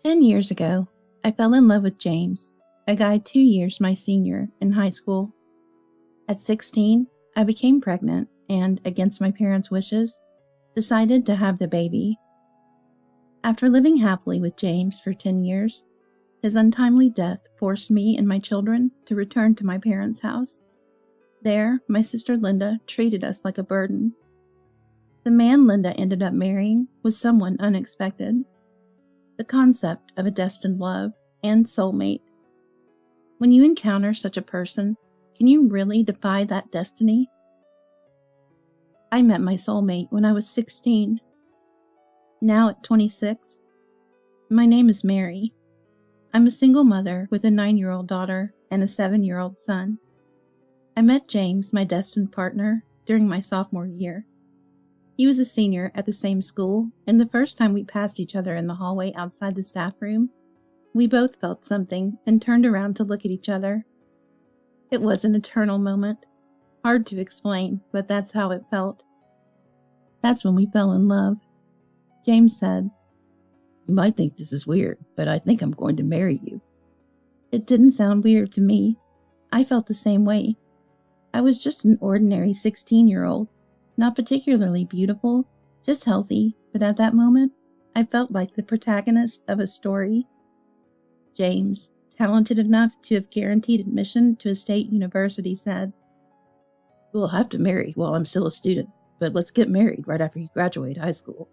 10 years ago, I fell in love with James, a guy 2 years my senior in high school. At 16, I became pregnant and, against my parents' wishes, decided to have the baby. After living happily with James for 10 years, his untimely death forced me and my children to return to my parents' house. There, my sister Linda treated us like a burden. The man Linda ended up marrying was someone unexpected. The concept of a destined love and soulmate. When you encounter such a person, can you really defy that destiny? I met my soulmate when I was 16. Now at 26, my name is Mary. I'm a single mother with a 9-year-old daughter and a 7-year-old son. I met James, my destined partner, during my sophomore year. He was a senior at the same school, and the first time we passed each other in the hallway outside the staff room, we both felt something and turned around to look at each other. It was an eternal moment. Hard to explain, but that's how it felt. That's when we fell in love. James said, "You might think this is weird, but I think I'm going to marry you." It didn't sound weird to me. I felt the same way. I was just an ordinary 16-year-old, not particularly beautiful, just healthy, but at that moment, I felt like the protagonist of a story. James, talented enough to have guaranteed admission to a state university, said, "We'll have to marry while I'm still a student, but let's get married right after you graduate high school."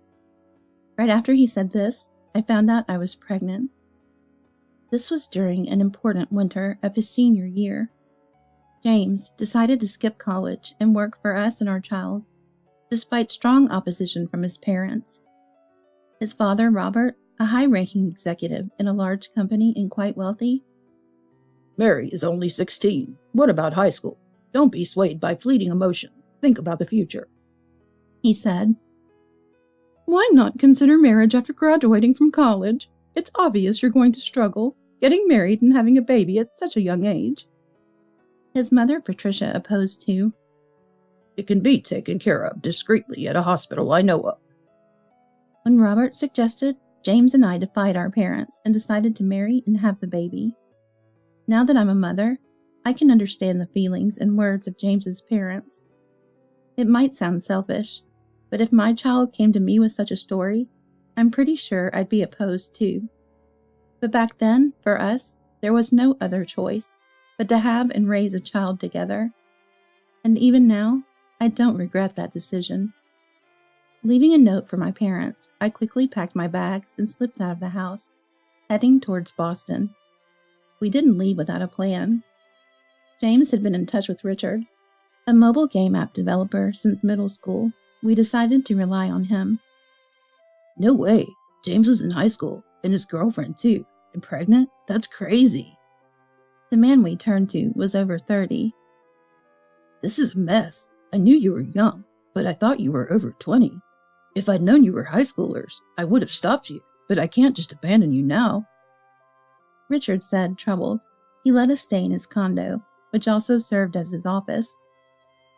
Right after he said this, I found out I was pregnant. This was during an important winter of his senior year. James decided to skip college and work for us and our child, despite strong opposition from his parents. His father, Robert, a high-ranking executive in a large company and quite wealthy. "Mary is only 16. What about high school? Don't be swayed by fleeting emotions. Think about the future," he said. "Why not consider marriage after graduating from college? It's obvious you're going to struggle, getting married and having a baby at such a young age." His mother, Patricia, opposed too. "It can be taken care of discreetly at a hospital I know of." When Robert suggested, James and I defied our parents and decided to marry and have the baby. Now that I'm a mother, I can understand the feelings and words of James's parents. It might sound selfish, but if my child came to me with such a story, I'm pretty sure I'd be opposed too. But back then, for us, there was no other choice but to have and raise a child together. And even now, I don't regret that decision. Leaving a note for my parents, I quickly packed my bags and slipped out of the house, heading towards Boston. We didn't leave without a plan. James had been in touch with Richard, a mobile game app developer since middle school. We decided to rely on him. "No way. James was in high school, and his girlfriend too, and pregnant? That's crazy." The man we turned to was over 30. "This is a mess. I knew you were young, but I thought you were over 20. If I'd known you were high schoolers, I would have stopped you, but I can't just abandon you now." Richard said, troubled. He let us stay in his condo, which also served as his office,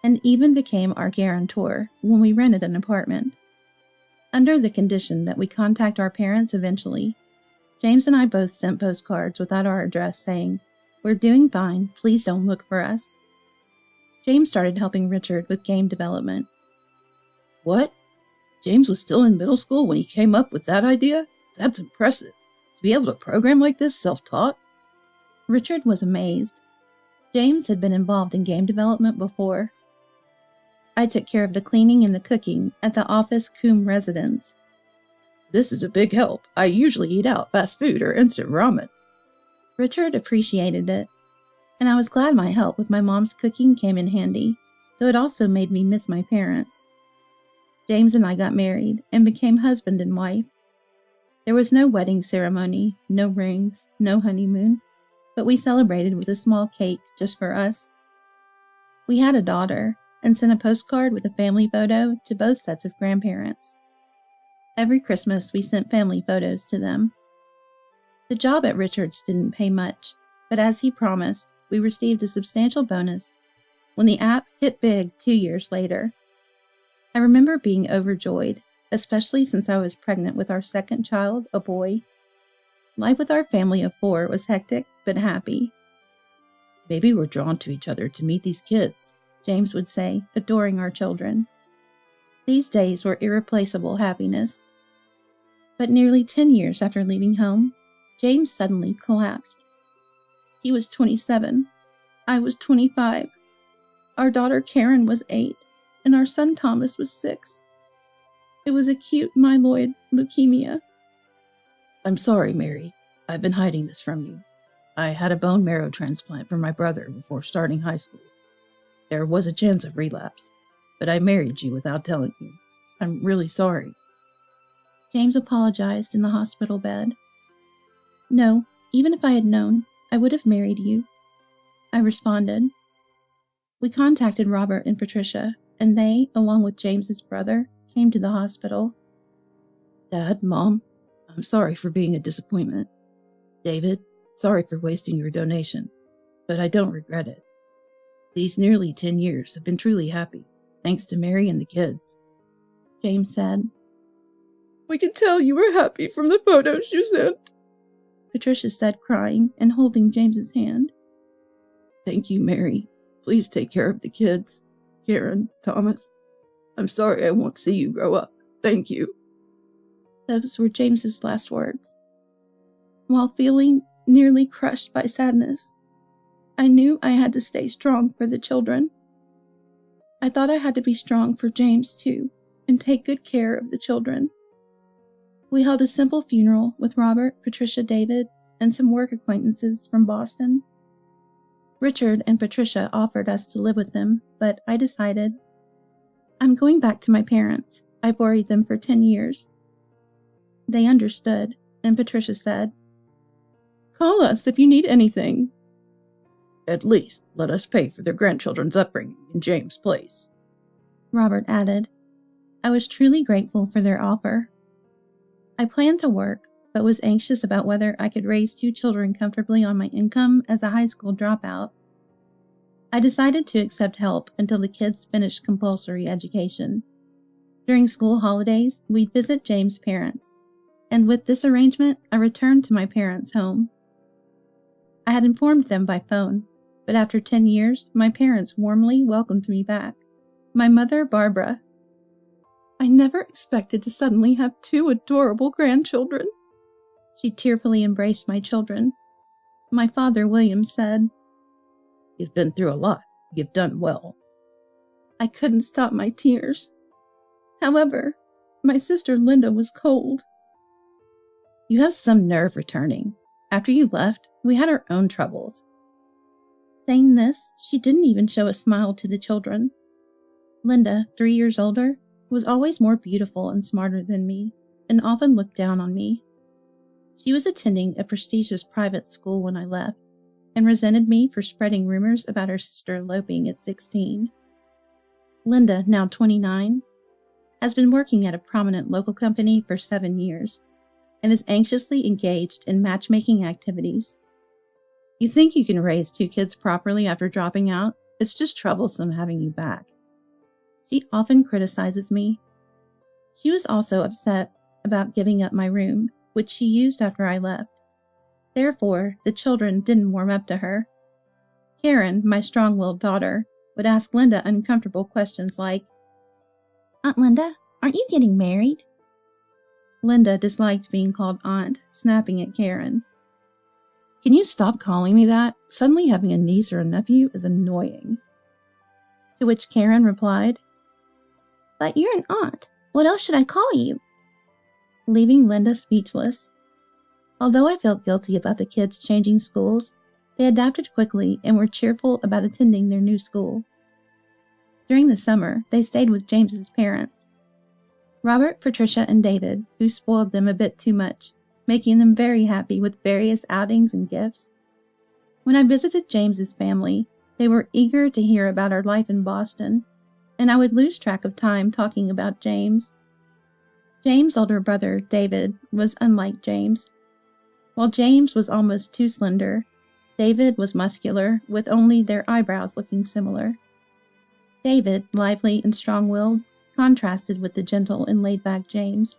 and even became our guarantor when we rented an apartment. Under the condition that we contact our parents eventually, James and I both sent postcards without our address saying, "We're doing fine, please don't look for us." James started helping Richard with game development. "What? James was still in middle school when he came up with that idea? That's impressive. To be able to program like this self-taught?" Richard was amazed. James had been involved in game development before. I took care of the cleaning and the cooking at the office Coombe residence. "This is a big help. I usually eat out fast food or instant ramen." Richard appreciated it, and I was glad my help with my mom's cooking came in handy, though it also made me miss my parents. James and I got married and became husband and wife. There was no wedding ceremony, no rings, no honeymoon, but we celebrated with a small cake just for us. We had a daughter and sent a postcard with a family photo to both sets of grandparents. Every Christmas, we sent family photos to them. The job at Richards didn't pay much, but as he promised, we received a substantial bonus when the app hit big 2 years later. I remember being overjoyed, especially since I was pregnant with our second child, a boy. Life with our family of 4 was hectic but happy. Maybe we're drawn to each other to meet these kids, James would say, adoring our children. These days were irreplaceable happiness. But nearly 10 years after leaving home, James suddenly collapsed. He was 27. I was 25. Our daughter Karen was 8, and our son Thomas was 6. It was acute myeloid leukemia. I'm sorry, Mary. I've been hiding this from you. I had a bone marrow transplant for my brother before starting high school. There was a chance of relapse, but I married you without telling you. I'm really sorry. James apologized in the hospital bed. No, even if I had known, I would have married you, I responded. We contacted Robert and Patricia, and they, along with James's brother, came to the hospital. Dad, Mom, I'm sorry for being a disappointment. David, sorry for wasting your donation, but I don't regret it. These nearly 10 years have been truly happy, thanks to Mary and the kids, James said. We can tell you were happy from the photos you sent, Patricia said, crying and holding James's hand. Thank you, Mary. Please take care of the kids. Karen, Thomas. I'm sorry I won't see you grow up. Thank you. Those were James's last words. While feeling nearly crushed by sadness, I knew I had to stay strong for the children. I thought I had to be strong for James, too, and take good care of the children. We held a simple funeral with Robert, Patricia, David, and some work acquaintances from Boston. Richard and Patricia offered us to live with them, but I decided, I'm going back to my parents. I've worried them for 10 years. They understood, and Patricia said, Call us if you need anything. At least let us pay for their grandchildren's upbringing in James' place, Robert added. I was truly grateful for their offer. I planned to work, but was anxious about whether I could raise 2 children comfortably on my income as a high school dropout. I decided to accept help until the kids finished compulsory education. During school holidays, we'd visit James' parents, and with this arrangement, I returned to my parents' home. I had informed them by phone, but after 10 years, my parents warmly welcomed me back. My mother, Barbara. I never expected to suddenly have 2 adorable grandchildren. She tearfully embraced my children. My father, William, said, You've been through a lot. You've done well. I couldn't stop my tears. However, my sister Linda was cold. You have some nerve returning. After you left, we had our own troubles. Saying this, she didn't even show a smile to the children. Linda, 3 years older, was always more beautiful and smarter than me, and often looked down on me. She was attending a prestigious private school when I left, and resented me for spreading rumors about her sister eloping at 16. Linda, now 29, has been working at a prominent local company for 7 years, and is anxiously engaged in matchmaking activities. You think you can raise 2 kids properly after dropping out? It's just troublesome having you back. She often criticizes me. She was also upset about giving up my room, which she used after I left. Therefore, the children didn't warm up to her. Karen, my strong-willed daughter, would ask Linda uncomfortable questions like, Aunt Linda, aren't you getting married? Linda disliked being called aunt, snapping at Karen. Can you stop calling me that? Suddenly having a niece or a nephew is annoying. To which Karen replied, But you're an aunt. What else should I call you? Leaving Linda speechless. Although I felt guilty about the kids changing schools, they adapted quickly and were cheerful about attending their new school. During the summer, they stayed with James's parents. Robert, Patricia, and David, who spoiled them a bit too much, making them very happy with various outings and gifts. When I visited James's family, they were eager to hear about our life in Boston, and I would lose track of time talking about James. James' older brother, David, was unlike James. While James was almost too slender, David was muscular, with only their eyebrows looking similar. David, lively and strong-willed, contrasted with the gentle and laid-back James.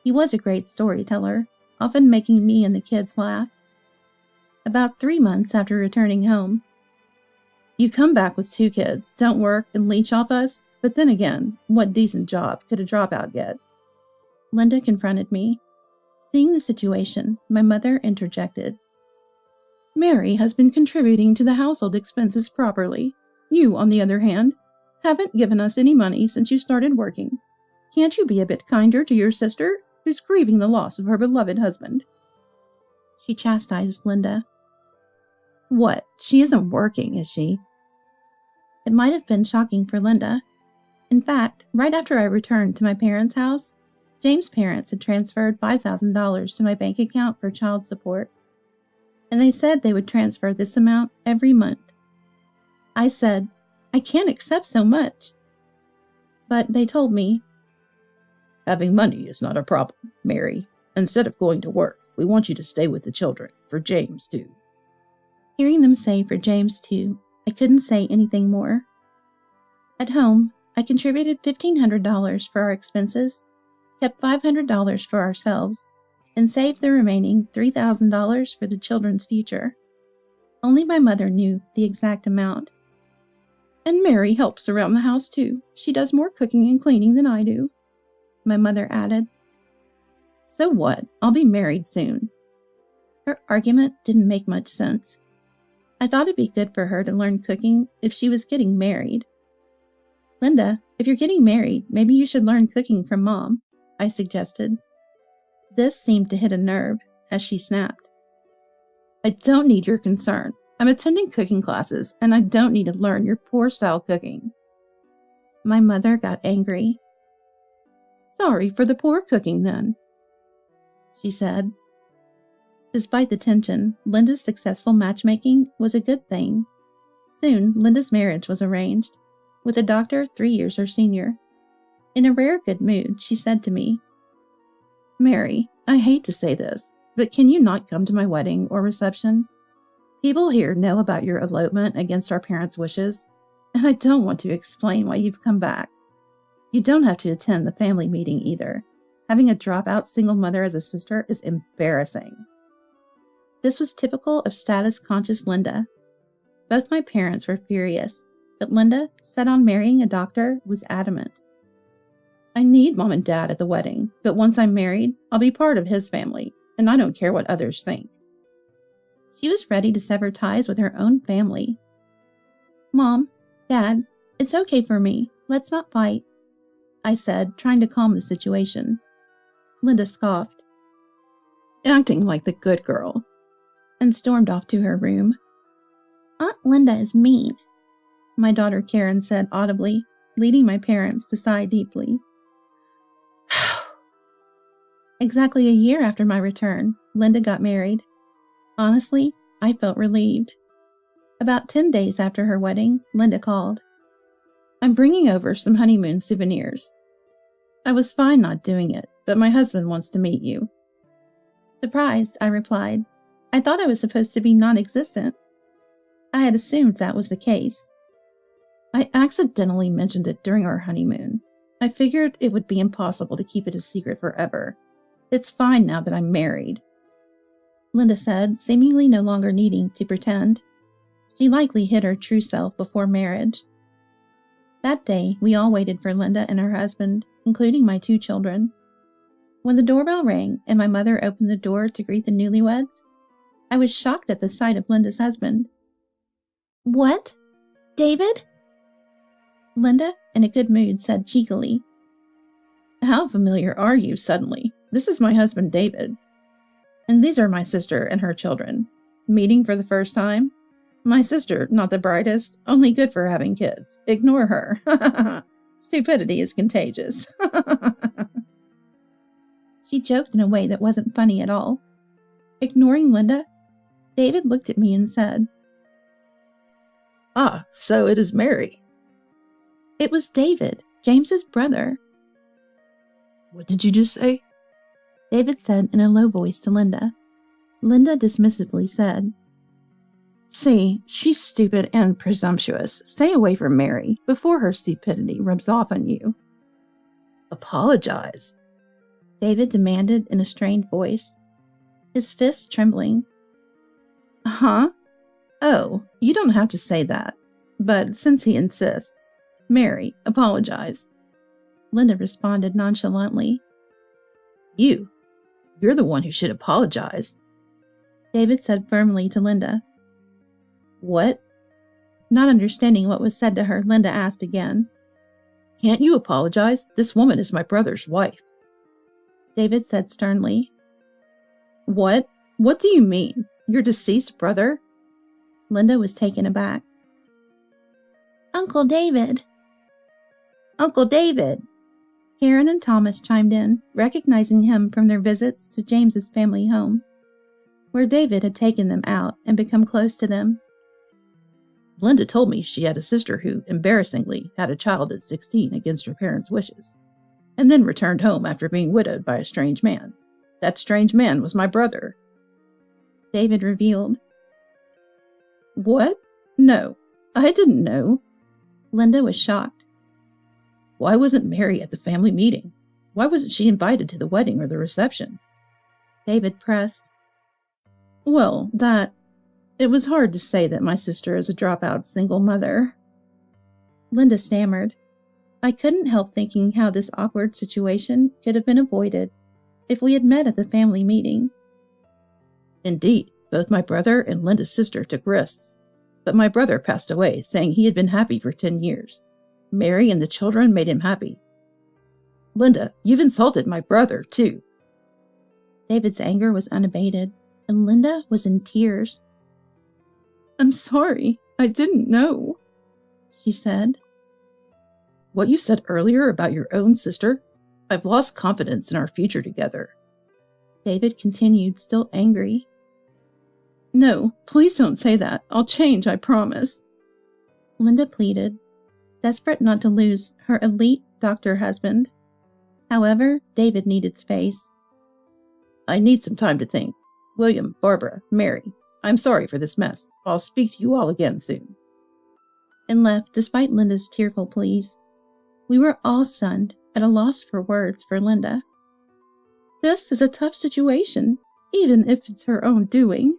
He was a great storyteller, often making me and the kids laugh. About 3 months after returning home, "You come back with 2 kids, don't work, and leech off us? But then again, what decent job could a dropout get?" Linda confronted me. Seeing the situation, my mother interjected. "Mary has been contributing to the household expenses properly. You, on the other hand, haven't given us any money since you started working. Can't you be a bit kinder to your sister, who's grieving the loss of her beloved husband?" She chastised Linda. "What? She isn't working, is she?" It might have been shocking for Linda. In fact, right after I returned to my parents' house, James' parents had transferred $5,000 to my bank account for child support, and they said they would transfer this amount every month. I said, "I can't accept so much." But they told me, "Having money is not a problem, Mary. Instead of going to work, we want you to stay with the children, for James, too." Hearing them say for James too, I couldn't say anything more. At home, I contributed $1,500 for our expenses, kept $500 for ourselves, and saved the remaining $3,000 for the children's future. Only my mother knew the exact amount. "And Mary helps around the house too. She does more cooking and cleaning than I do," my mother added. "So what? I'll be married soon." Her argument didn't make much sense. I thought it'd be good for her to learn cooking if she was getting married. "Linda, if you're getting married, maybe you should learn cooking from Mom," I suggested. This seemed to hit a nerve, as she snapped. "I don't need your concern. I'm attending cooking classes, and I don't need to learn your poor-style cooking." My mother got angry. "Sorry for the poor cooking, then," she said. Despite the tension, Linda's successful matchmaking was a good thing. Soon, Linda's marriage was arranged, with a doctor 3 years her senior. In a rare good mood, she said to me, "Mary, I hate to say this, but can you not come to my wedding or reception? People here know about your elopement against our parents' wishes, and I don't want to explain why you've come back. You don't have to attend the family meeting either. Having a dropout single mother as a sister is embarrassing." This was typical of status-conscious Linda. Both my parents were furious, but Linda, set on marrying a doctor, was adamant. "I need Mom and Dad at the wedding, but once I'm married, I'll be part of his family, and I don't care what others think." She was ready to sever ties with her own family. "Mom, Dad, it's okay for me. Let's not fight," I said, trying to calm the situation. Linda scoffed, "Acting like the good girl," and stormed off to her room. "Aunt Linda is mean," my daughter Karen said audibly, leading my parents to sigh deeply. Exactly a year after my return, Linda got married. Honestly, I felt relieved. About 10 days after her wedding, Linda called. "I'm bringing over some honeymoon souvenirs. I was fine not doing it, but my husband wants to meet you." Surprised, I replied, "I thought I was supposed to be non-existent." I had assumed that was the case. "I accidentally mentioned it during our honeymoon. I figured it would be impossible to keep it a secret forever. It's fine now that I'm married," Linda said, seemingly no longer needing to pretend. She likely hid her true self before marriage. That day, we all waited for Linda and her husband, including my 2 children. When the doorbell rang and my mother opened the door to greet the newlyweds, I was shocked at the sight of Linda's husband. "What? David?" Linda, in a good mood, said cheekily, "How familiar are you suddenly? This is my husband, David. And these are my sister and her children. Meeting for the first time? My sister, not the brightest, only good for having kids. Ignore her. Stupidity is contagious." She joked in a way that wasn't funny at all. Ignoring Linda, David looked at me and said, "Ah, so it is Mary." It was David, James's brother. "What did you just say?" David said in a low voice to Linda. Linda dismissively said, "See, she's stupid and presumptuous. Stay away from Mary before her stupidity rubs off on you." "Apologize," David demanded in a strained voice. his fists trembling. Huh? Oh, you don't have to say that. But since he insists, Mary, apologize. Linda responded nonchalantly. You're the one who should apologize, David said firmly to Linda. What? Not understanding what was said to her, Linda asked again. Can't you apologize? This woman is my brother's wife. David said sternly. What? What do you mean? Your deceased brother? Linda was taken aback. Uncle David! Uncle David! Karen and Thomas chimed in, recognizing him from their visits to James's family home, where David had taken them out and become close to them. Linda told me she had a sister who, embarrassingly, had a child at 16 against her parents' wishes, and then returned home after being widowed by a strange man. That strange man was my brother. David revealed. What? No, I didn't know. Linda was shocked. Why wasn't Mary at the family meeting? Why wasn't she invited to the wedding or the reception? David pressed. Well, it was hard to say that my sister is a dropout single mother. Linda stammered. I couldn't help thinking how this awkward situation could have been avoided if we had met at the family meeting. Indeed, both my brother and Linda's sister took risks, but my brother passed away saying he had been happy for 10 years. Mary and the children made him happy. Linda, you've insulted my brother, too. David's anger was unabated, and Linda was in tears. I'm sorry, I didn't know, she said. What you said earlier about your own sister, I've lost confidence in our future together. David continued, still angry. No, please don't say that. I'll change, I promise. Linda pleaded, desperate not to lose her elite doctor husband. However, David needed space. I need some time to think. William, Barbara, Mary, I'm sorry for this mess. I'll speak to you all again soon. And left despite Linda's tearful pleas. We were all stunned, at a loss for words for Linda. This is a tough situation, even if it's her own doing.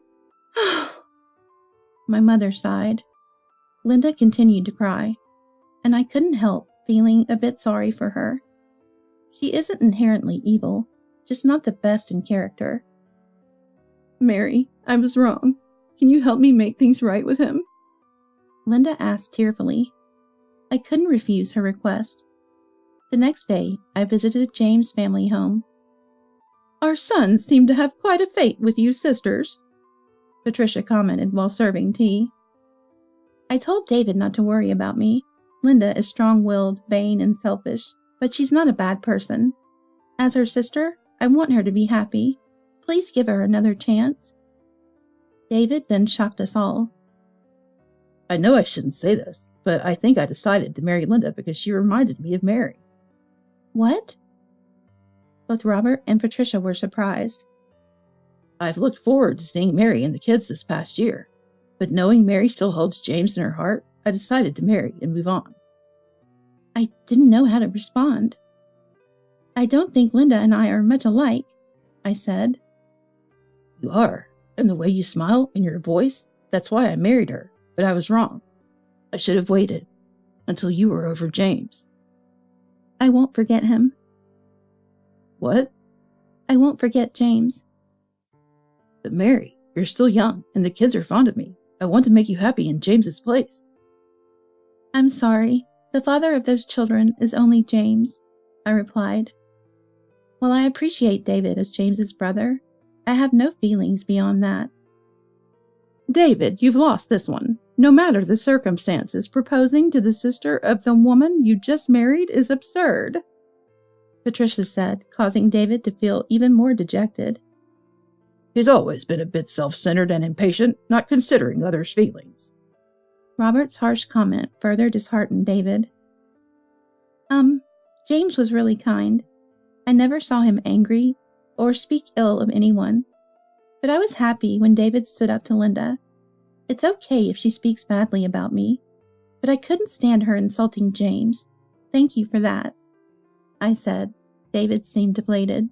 My mother sighed. Linda continued to cry, and I couldn't help feeling a bit sorry for her. She isn't inherently evil, just not the best in character. Mary, I was wrong. Can you help me make things right with him? Linda asked tearfully. I couldn't refuse her request. The next day, I visited James' family home. Our sons seem to have quite a fate with you sisters, Patricia commented while serving tea. I told David not to worry about me. Linda is strong-willed, vain, and selfish, but she's not a bad person. As her sister, I want her to be happy. Please give her another chance. David then shocked us all. I know I shouldn't say this, but I think I decided to marry Linda because she reminded me of Mary. What? Both Robert and Patricia were surprised. I've looked forward to seeing Mary and the kids this past year, but knowing Mary still holds James in her heart, I decided to marry and move on. I didn't know how to respond. I don't think Linda and I are much alike, I said. You are, and the way you smile and your voice, that's why I married her, but I was wrong. I should have waited until you were over James. I won't forget him. What? I won't forget James. But Mary, you're still young, and the kids are fond of me. I want to make you happy in James's place. I'm sorry. The father of those children is only James, I replied. While I appreciate David as James's brother, I have no feelings beyond that. David, you've lost this one. No matter the circumstances, proposing to the sister of the woman you just married is absurd, Patricia said, causing David to feel even more dejected. He's always been a bit self-centered and impatient, not considering others' feelings. Robert's harsh comment further disheartened David. James was really kind. I never saw him angry or speak ill of anyone. But I was happy when David stood up to Linda. It's okay if she speaks badly about me, but I couldn't stand her insulting James. Thank you for that, I said. David seemed deflated.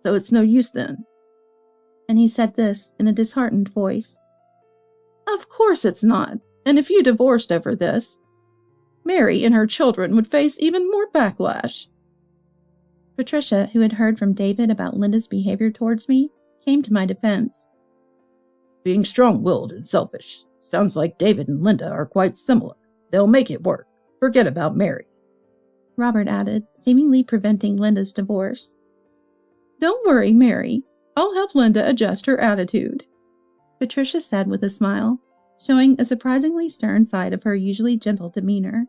So it's no use then? and he said this in a disheartened voice. Of course it's not, and if you divorced over this, Mary and her children would face even more backlash. Patricia, who had heard from David about Linda's behavior towards me, came to my defense. Being strong-willed and selfish. Sounds like David and Linda are quite similar. They'll make it work. Forget about Mary. Robert added, seemingly preventing Linda's divorce. Don't worry, Mary. I'll help Linda adjust her attitude, Patricia said with a smile, showing a surprisingly stern side of her usually gentle demeanor.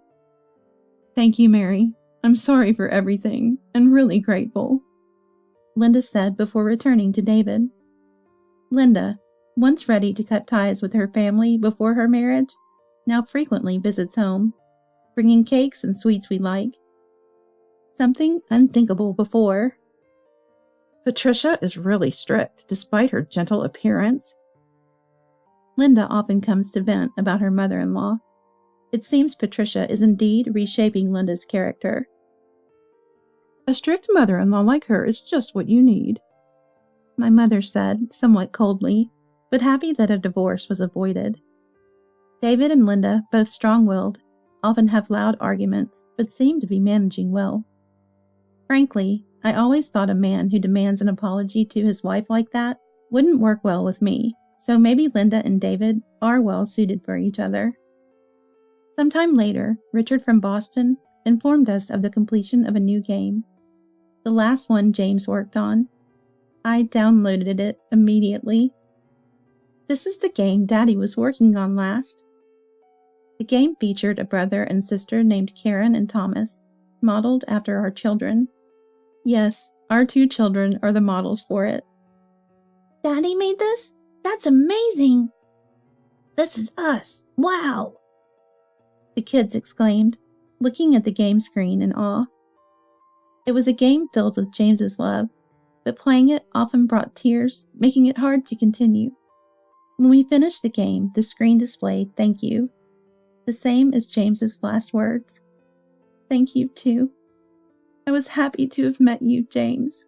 Thank you, Mary. I'm sorry for everything, and really grateful, Linda said before returning to David. Linda, once ready to cut ties with her family before her marriage, now frequently visits home, bringing cakes and sweets we like. Something unthinkable before. Patricia is really strict, despite her gentle appearance. Linda often comes to vent about her mother-in-law. It seems Patricia is indeed reshaping Linda's character. A strict mother-in-law like her is just what you need, my mother said, somewhat coldly, but happy that a divorce was avoided. David and Linda, both strong-willed, often have loud arguments, but seem to be managing well. Frankly, I always thought a man who demands an apology to his wife like that wouldn't work well with me, so maybe Linda and David are well suited for each other. Sometime later, Richard from Boston informed us of the completion of a new game, the last one James worked on. I downloaded it immediately. This is the game Daddy was working on last. The game featured a brother and sister named Karen and Thomas, modeled after our children. Yes, our 2 children are the models for it. Daddy made this? That's amazing! This is us! Wow! The kids exclaimed, looking at the game screen in awe. It was a game filled with James's love, but playing it often brought tears, making it hard to continue. When we finished the game, the screen displayed "Thank you," the same as James's last words. Thank you, too. I was happy to have met you, James.